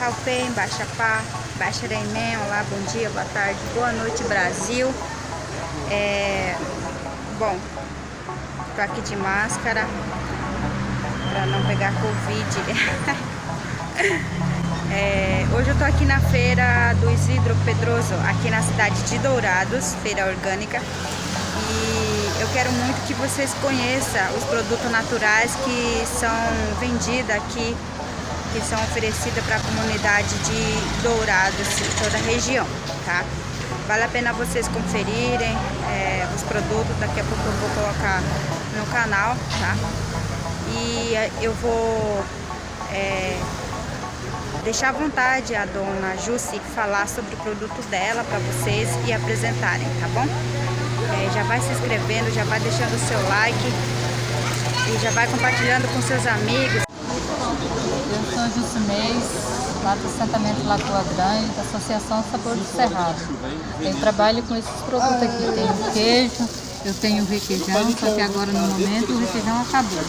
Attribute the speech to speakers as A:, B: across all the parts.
A: Calpen, Baixa Pá, Baixa Reimen, olá, bom dia, boa tarde, boa noite, Brasil. Bom, tô aqui de máscara pra não pegar Covid. Hoje eu tô aqui na feira do Isidro Pedroso, aqui na cidade de Dourados, feira orgânica. E eu quero muito que vocês conheçam os produtos naturais que são vendidos aqui, que são oferecidos para a comunidade de Dourados e toda a região, tá? Vale a pena vocês conferirem os produtos, daqui a pouco eu vou colocar no canal, tá? E eu vou deixar à vontade a dona Jussi falar sobre o produto dela para vocês e apresentarem, tá bom? Já vai se inscrevendo, já vai deixando o seu like e já vai compartilhando com seus amigos.
B: Eu sou Jussi, lá do assentamento Lagoa Grande, da Associação Sabor do Cerrado. Eu trabalho com esses produtos aqui. Tenho queijo, eu tenho requeijão, só que agora no momento o requeijão acabou.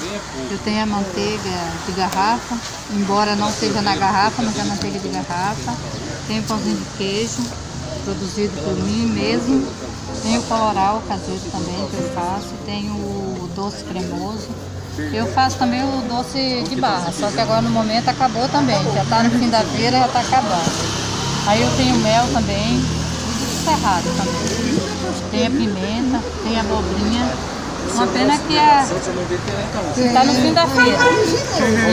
B: Eu tenho a manteiga de garrafa, embora não seja na garrafa, mas é a manteiga de garrafa. Tenho pãozinho de queijo, produzido por mim mesmo. Tenho o coloral caseiro também que eu faço. Tenho o doce cremoso. Eu faço também o doce de barra, só que agora no momento acabou também. Já está no fim da feira, já está acabando. Aí eu tenho mel também, tudo cerrado também. Tem a pimenta, tem a abobrinha. Uma pena que está no fim da feira.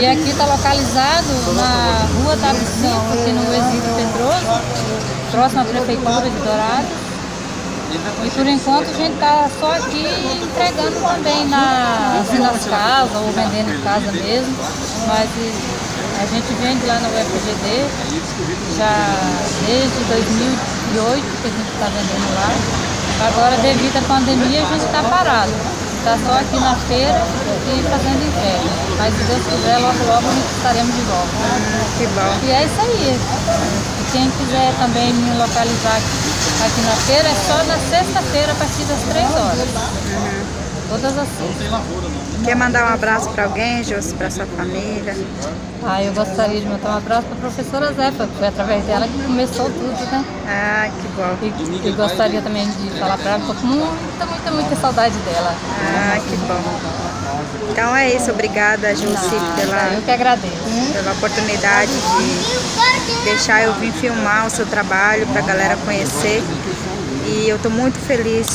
B: E aqui está localizado na Rua da Abissão, aqui no Isidro Pedroso, próximo à Prefeitura de Dourados. E por enquanto a gente está só aqui entregando também nas casas ou vendendo em casa mesmo. Mas a gente vende lá no UFGD já desde 2008 que a gente está vendendo lá. Agora devido à pandemia a gente está parado. Está só aqui na feira e fazendo entrega. Mas se Deus quiser, logo logo estaremos de volta.
A: Que bom.
B: E é isso aí. E quem quiser também me localizar aqui na feira, é só na sexta-feira a partir das 3 horas. Todas as sextas.
A: Quer mandar um abraço para alguém, Jussi, para sua família?
B: Eu gostaria de mandar um abraço para a professora Zefa, porque foi através dela que começou tudo, né?
A: Ah, que bom.
B: E gostaria também de falar para ela, estou com muita saudade dela.
A: Ah, que bom. Então é isso, obrigada, Jussi,
B: Eu que agradeço.
A: pela oportunidade de deixar eu vir filmar o seu trabalho para a galera conhecer. E eu estou muito feliz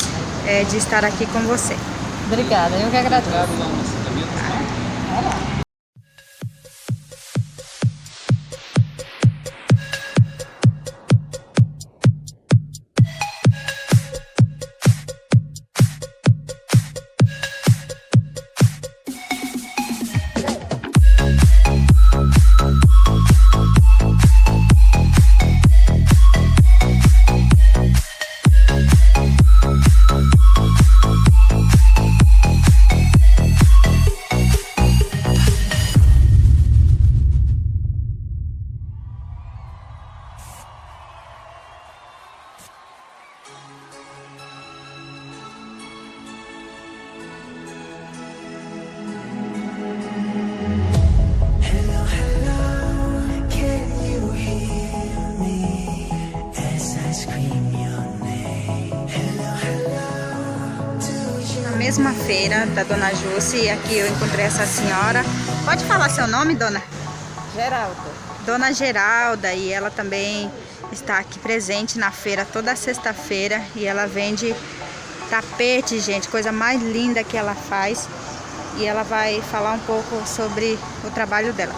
A: de estar aqui com você.
B: Obrigada, eu que agradeço.
A: Mesma feira da dona Jussi, aqui eu encontrei essa senhora. Pode falar seu nome, dona?
B: Geralda.
A: Dona Geralda, e ela também está aqui presente na feira toda sexta-feira e ela vende tapete, gente, coisa mais linda que ela faz. E ela vai falar um pouco sobre o trabalho dela.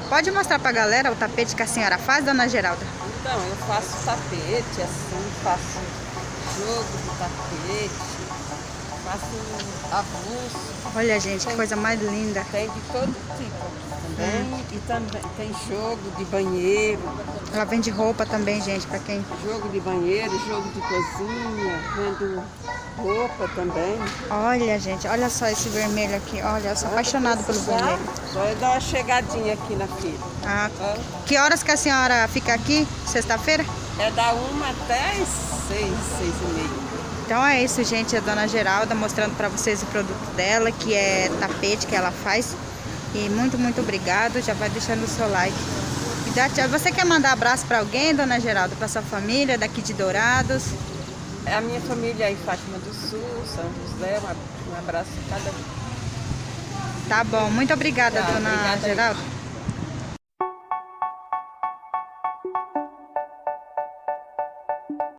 A: Pode mostrar pra galera o tapete que a senhora faz, dona Geralda?
C: Então, eu faço tapete, assim, faço jogo de tapete, faço avulso.
A: Olha, gente, que coisa mais linda.
C: Tem de todo tipo também. E também tem jogo de banheiro.
A: Ela vende roupa também, gente, pra quem...
C: Jogo de banheiro, jogo de cozinha, vendo roupa também.
A: Olha, gente, olha só esse vermelho aqui. Olha, eu sou apaixonada pelo vermelho.
C: Vai dar uma chegadinha aqui na feira.
A: Ah, que horas que a senhora fica aqui, sexta-feira?
C: É da 1 até as 6, 6h30.
A: Então é isso, gente, a dona Geralda mostrando para vocês o produto dela, que é tapete que ela faz. E muito obrigado, já vai deixando o seu like. E Tchau, tchau. Você quer mandar abraço para alguém, dona Geralda? Para sua família daqui de Dourados?
C: A minha família em Fátima do Sul, São José, um abraço a cada um.
A: Tá bom. Muito obrigada,
C: Tchau,
A: dona
C: obrigada.
A: Geralda.